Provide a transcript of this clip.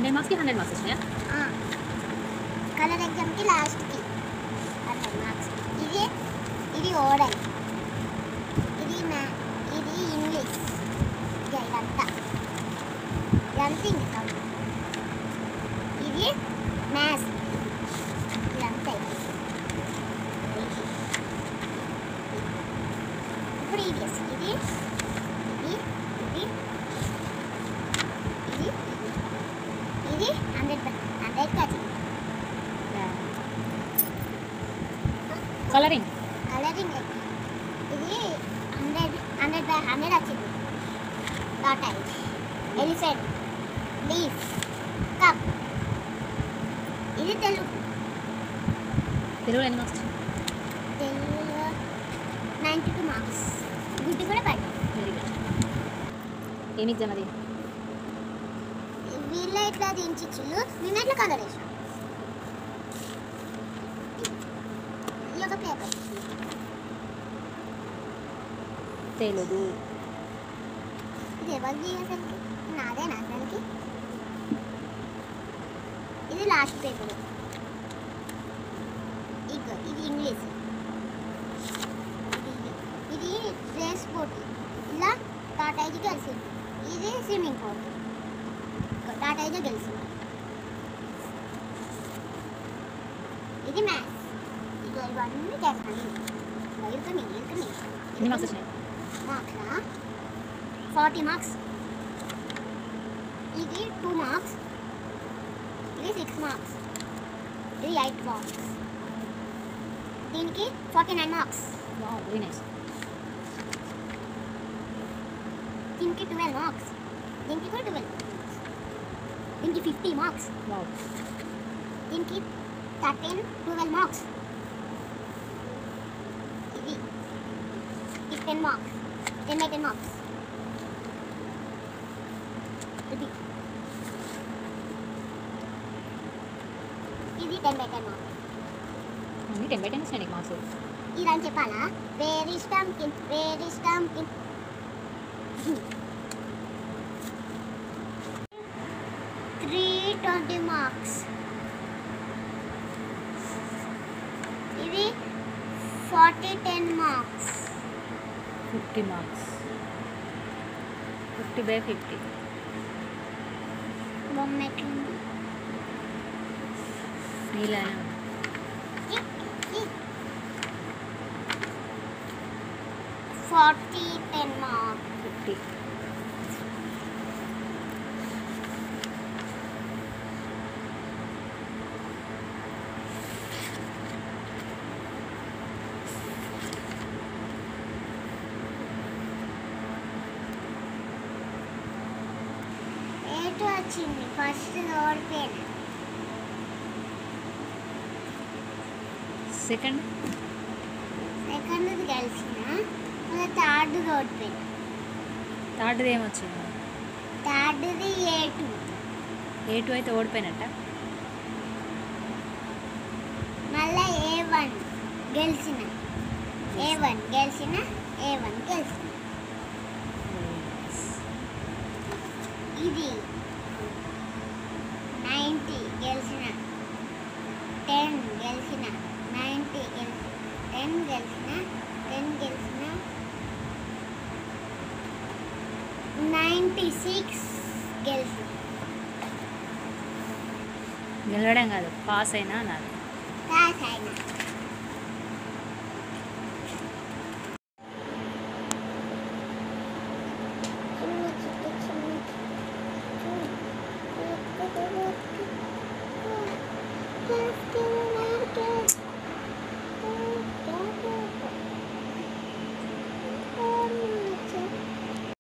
100 మార్క్స్కి 100 మార్క్స్ వచ్చినాయా? కలర్ ఎగ్జామ్కి లాస్ట్కి 100 మార్క్స్. ఇది ఓరల్, ఇది ఇంగ్లీష్, ఇదంతా ఇంకా ఇది మ్యాథ్స్, ఇదంతా. ఇప్పుడు ఇది 100 వచ్చింది. కలరింగ్ ఇది 100 వచ్చింది. Tortoise, elephant, leaf, cup. ఇది తెలుగులో ఎన్ని మార్క్స్? తెలుగులో 92 మార్క్స్. గుడ్డి కూడా పడ్డాయి. Very good. ఏమి ఎగ్జామ్ అది? వీళ్ళ ఇట్లా దించిచ్చులు, మేము ఎట్లా కలర్ వేసాం. ఈ ఒక పేపర్ తెలుగు. ఇది ఎవరిది అసలుకి? నాదేనా అసలుకి? ఇది లాస్ట్ పేపర్. ఇది ఇంగ్లీష్. ఇది రేస్ పోటీ, ఇలా టాటాయికి గెలిచింది. ఇది స్విమ్మింగ్ పోటీ, టాటాయిగా గెలిచింది. ఇది మ్యాథ్స్. ఇవన్నీ చేస్తాను. ఎన్ని మార్క్స్ వచ్చినాయి? మార్క్సా? 40 మార్క్స్. ఇది 2 మార్క్స్, ఇది 6 మార్క్స్, ఇది 8 మార్క్స్. దీనికి 49 మార్క్స్. Wow, very nice. దీనికి 12 మార్క్స్, దీనికి కూడా 12 మార్క్స్. దీనికి 50 మార్క్స్. వావ్. దీనికి 12 మార్క్స్. ఇది 10 మార్క్స్, 10 మార్క్స్. ఇది 10 మార్క్స్. అన్ని 10/10 వచ్చినాయి నీకు మార్క్స్. ఇదని చెప్పాలా? వేర్ ఇస్ టంకిన్, 320 మార్క్స్. ఇది 10 మార్క్స్. 50 మార్క్స్. 50/50. బొమ్మ ఎట్లుంది? నీలా 10 మార్క్స్. 50. వచ్చింది. ఫస్ట్ ఓడిపోయాను. సెకండ్ గెలిచిన, థర్డ్ ఓడిపోయాను. థర్డ్ది ఏమొచ్చింది? థర్డ్ది A2. A2 అయితే ఓడిపోయినట్ట. మళ్ళీ A1 గెలిచిన. ఇది 90 గెలిచిన, 10 గెలిచిన, 90 10 గెలిచిన, 96 గెలిచిన. గెలవడం కాదు, పాస్ అయినా నాది. పాస్ అయినా.